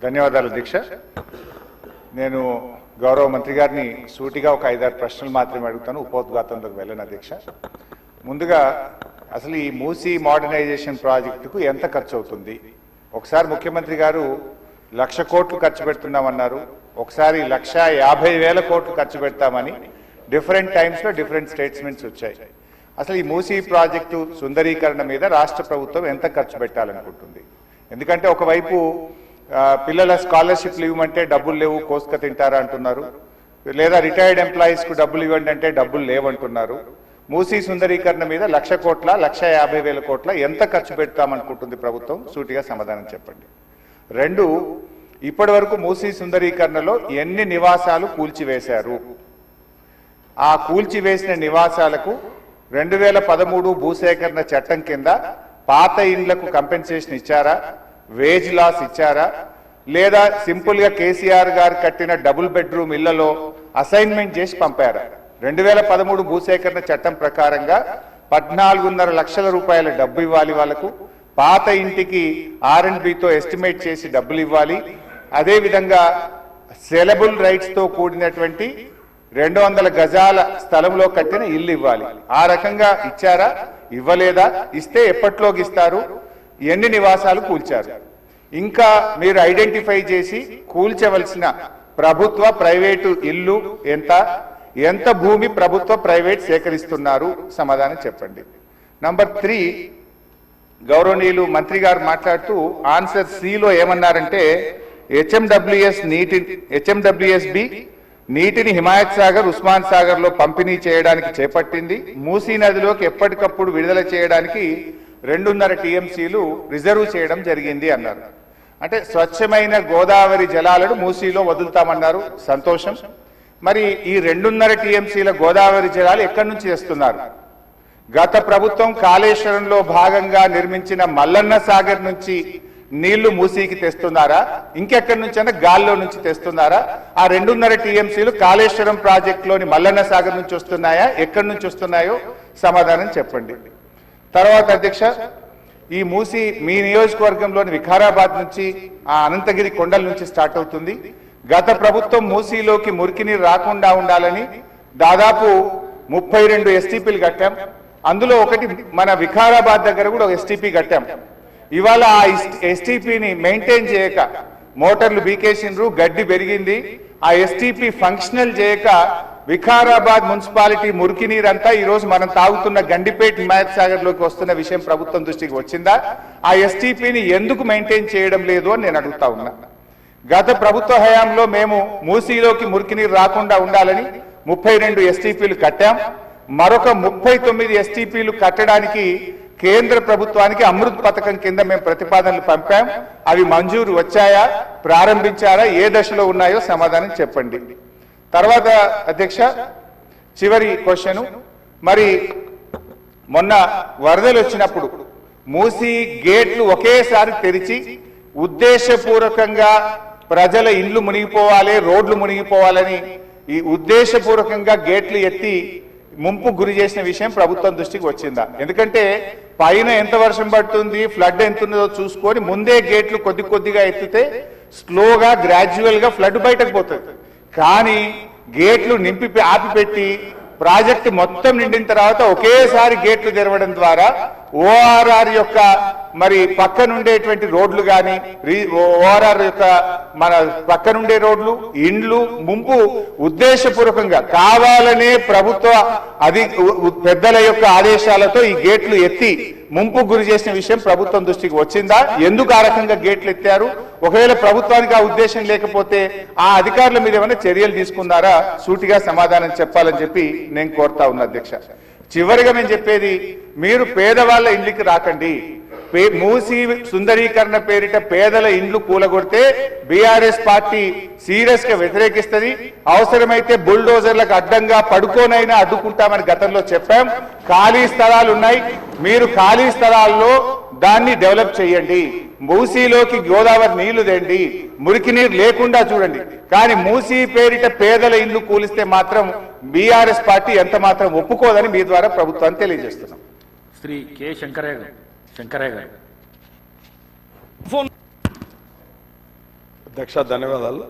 ధన్యవాదాలు అధ్యక్ష. నేను గౌరవ మంత్రి గారిని సూటిగా ఒక 5-6 ప్రశ్నలు మాత్రమే అడుగుతాను, ఉపోద్ఘాతంలోకి వెళ్ళను అధ్యక్ష. ముందుగా అసలు ఈ మూసీ మోడర్నైజేషన్ ప్రాజెక్టుకు ఎంత ఖర్చు అవుతుంది? ఒకసారి ముఖ్యమంత్రి గారు 1,00,000 కోట్లు ఖర్చు పెడుతున్నామన్నారు, ఒకసారి 1,50,000 కోట్లు ఖర్చు పెడతామని డిఫరెంట్ టైమ్స్లో డిఫరెంట్ స్టేట్మెంట్స్ వచ్చాయి. అసలు ఈ మూసీ ప్రాజెక్టు సుందరీకరణ మీద రాష్ట్ర ప్రభుత్వం ఎంత ఖర్చు పెట్టాలనుకుంటుంది? ఎందుకంటే ఒకవైపు పిల్లల స్కాలర్షిప్లు ఇవ్వమంటే డబ్బులు లేవు, కోసుక తింటారా అంటున్నారు, లేదా రిటైర్డ్ ఎంప్లాయీస్కు డబ్బులు ఇవ్వండి అంటే డబ్బులు లేవంటున్నారు. మూసీ సుందరీకరణ మీద 1,00,000 కోట్ల 1,50,000 కోట్ల ఎంత ఖర్చు పెడతామనుకుంటుంది ప్రభుత్వం? సూటిగా సమాధానం చెప్పండి. 2, ఇప్పటి వరకు మూసీ సుందరీకరణలో ఎన్ని నివాసాలు కూల్చివేశారు? ఆ కూల్చివేసిన నివాసాలకు 2013 భూసేకరణ చట్టం కింద పాత ఇండ్లకు కంపెన్సేషన్ ఇచ్చారా, వేజ్ లాస్ ఇచ్చారా, లేదా సింపుల్ గా కేసీఆర్ గారు కట్టిన డబుల్ బెడ్రూమ్ ఇళ్లలో అసైన్మెంట్ చేసి పంపారా? 2013 భూసేకరణ చట్టం ప్రకారంగా 14.5 లక్షల రూపాయల డబ్బు ఇవ్వాలి వాళ్ళకు, పాత ఇంటికి R&Bతో ఎస్టిమేట్ చేసి డబ్బులు ఇవ్వాలి, అదేవిధంగా సెలబుల్ రైట్స్ తో కూడినటువంటి 200 గజాల స్థలంలో కట్టిన ఇల్లు ఇవ్వాలి. ఆ రకంగా ఇచ్చారా, ఇవ్వలేదా, ఇస్తే ఎప్పట్లోకి ఇస్తారు, ఎన్ని నివాసాలు కూల్చారు? ఇంకా మీరు ఐడెంటిఫై చేసి కూల్చవలసిన ప్రభుత్వ ప్రైవేటు ఇల్లు ఎంత భూమి ప్రభుత్వ ప్రైవేట్ సేకరిస్తున్నారు? సమాధానం చెప్పండి. నంబర్ 3, గౌరవనీయులు మంత్రి గారు మాట్లాడుతూ ఆన్సర్ సిలో ఏమన్నారంటే హెచ్ఎండబ్ల్యూఎస్బి నీటిని హిమాయత్ సాగర్, ఉస్మాన్ సాగర్ లో పంపిణీ చేయడానికి చేపట్టింది. మూసీ నదిలోకి ఎప్పటికప్పుడు విడుదల చేయడానికి 2.5 టీఎంసీలు రిజర్వ్ చేయడం జరిగింది అన్నారు. అంటే స్వచ్ఛమైన గోదావరి జలాలను మూసీలో వదులుతామన్నారు, సంతోషం. మరి ఈ 2.5 టీఎంసీల గోదావరి జలాలు ఎక్కడి నుంచి తెస్తున్నారు? గత ప్రభుత్వం కాళేశ్వరంలో భాగంగా నిర్మించిన మల్లన్న సాగర్ నుంచి నీళ్లు మూసీకి తెస్తున్నారా, ఇంకెక్కడి నుంచైనా గాల్లో నుంచి తెస్తున్నారా? ఆ 2.5 టీఎంసీలు కాళేశ్వరం ప్రాజెక్టులోని మల్లన్న సాగర్ నుంచి వస్తున్నాయా, ఎక్కడి నుంచి వస్తున్నాయో సమాధానం చెప్పండి. తర్వాత అధ్యక్ష, ఈ మూసీ మీ నియోజకవర్గంలోని వికారాబాద్ నుంచి ఆ అనంతగిరి కొండల నుంచి స్టార్ట్ అవుతుంది. గత ప్రభుత్వం మూసీలోకి మురికి నీరు రాకుండా ఉండాలని దాదాపు 32 ఎస్టీపీలు కట్టాం. అందులో ఒకటి మన వికారాబాద్ దగ్గర కూడా ఒక ఎస్టీపీ కట్టాం. ఇవాళ ఆ ఎస్టీపీని మెయింటైన్ చేయక మోటార్లు బీకేసిండ్రు, గడ్డి పెరిగింది. ఆ ఎస్టీపీ ఫంక్షనల్ చేయక వికారాబాద్ మున్సిపాలిటీ మురికి నీరంతా ఈ రోజు మనం తాగుతున్న గండిపేట హిమాయత్ సాగర్ లోకి వస్తున్న విషయం ప్రభుత్వం దృష్టికి వచ్చిందా? ఆ ఎస్టీపీని ఎందుకు మెయింటైన్ చేయడం లేదు అని నేను అడుగుతా ఉన్నా. గత ప్రభుత్వ హయాంలో మేము మూసీలోకి మురికి నీరు రాకుండా ఉండాలని 32 ఎస్టీపీలు కట్టాం. మరొక 39 ఎస్టీపీలు కట్టడానికి కేంద్ర ప్రభుత్వానికి అమృత్ పథకం కింద మేము ప్రతిపాదనలు పంపాం. అవి మంజూరు వచ్చాయా, ప్రారంభించారా, ఏ దశలో ఉన్నాయో సమాధానం చెప్పండి. తర్వాత అధ్యక్ష, చివరి క్వశ్చన్, మరి మొన్న వరదలు వచ్చినప్పుడు మూసీ గేట్లు ఒకేసారి తెరిచి ఉద్దేశపూర్వకంగా ప్రజల ఇళ్లు మునిగిపోవాలి, రోడ్లు మునిగిపోవాలని ఈ ఉద్దేశపూర్వకంగా గేట్లు ఎత్తి ముంపు గురి చేసిన విషయం ప్రభుత్వం దృష్టికి వచ్చిందా? ఎందుకంటే పైన ఎంత వర్షం పడుతుంది, ఫ్లడ్ ఎంత ఉందో చూసుకొని ముందే గేట్లు కొద్దిగా ఎత్తితే స్లోగా గ్రాడ్యువల్ గా ఫ్లడ్ బయటకు పోతుంది. కానీ గేట్లు నింపి ఆపిపెట్టి ప్రాజెక్టు మొత్తం నిండిన తర్వాత ఒకేసారి గేట్లు తెరవడం ద్వారా ఓఆర్ఆర్ యొక్క మరి పక్కనుండేటువంటి రోడ్లు కానీ, ఓఆర్ఆర్ యొక్క మన పక్కనుండే రోడ్లు, ఇండ్లు ముంపు ఉద్దేశపూర్వకంగా కావాలనే ప్రభుత్వ పెద్దల యొక్క ఆదేశాలతో ఈ గేట్లు ఎత్తి ముంపు గురి చేసిన విషయం ప్రభుత్వం దృష్టికి వచ్చిందా? ఎందుకు ఆ రకంగా గేట్లు ఎత్తారు? ఒకవేళ ప్రభుత్వానికి ఆ ఉద్దేశం లేకపోతే ఆ అధికారుల మీద ఏమైనా చర్యలు తీసుకున్నారా? సూటిగా సమాధానం చెప్పాలని చెప్పి నేను కోరుతా ఉన్నా అధ్యక్ష. చివరిగా నేను చెప్పేది, మీరు పేదవాళ్ళ ఇంటికి రాకండి. మూసీ సుందరీకరణ పేరిట పేదల ఇండ్లు కూలగొడితే బీఆర్ఎస్ పార్టీ సీరియస్ గా వ్యతిరేకిస్తుంది. అవసరమైతే బుల్డోజర్లకు అడ్డంగా పడుకోనైనా అడ్డుకుంటామని గతంలో చెప్పాం. ఖాళీ స్థలాలు ఉన్నాయి, మీరు ఖాళీ స్థలాల్లో దాన్ని డెవలప్ చేయండి. మూసీలోకి గోదావరి నీళ్లు తెండి, మురికి నీరు లేకుండా చూడండి. కానీ మూసీ పేరిట పేదల ఇండ్లు కూలిస్తే మాత్రం బీఆర్ఎస్ పార్టీ ఎంత మాత్రం ఒప్పుకోదని మీ ద్వారా ప్రభుత్వాన్ని తెలియజేస్తున్నాం. శ్రీ కె శంకరయ్య గారు. అధ్యక్ష ధన్యవాదాలు.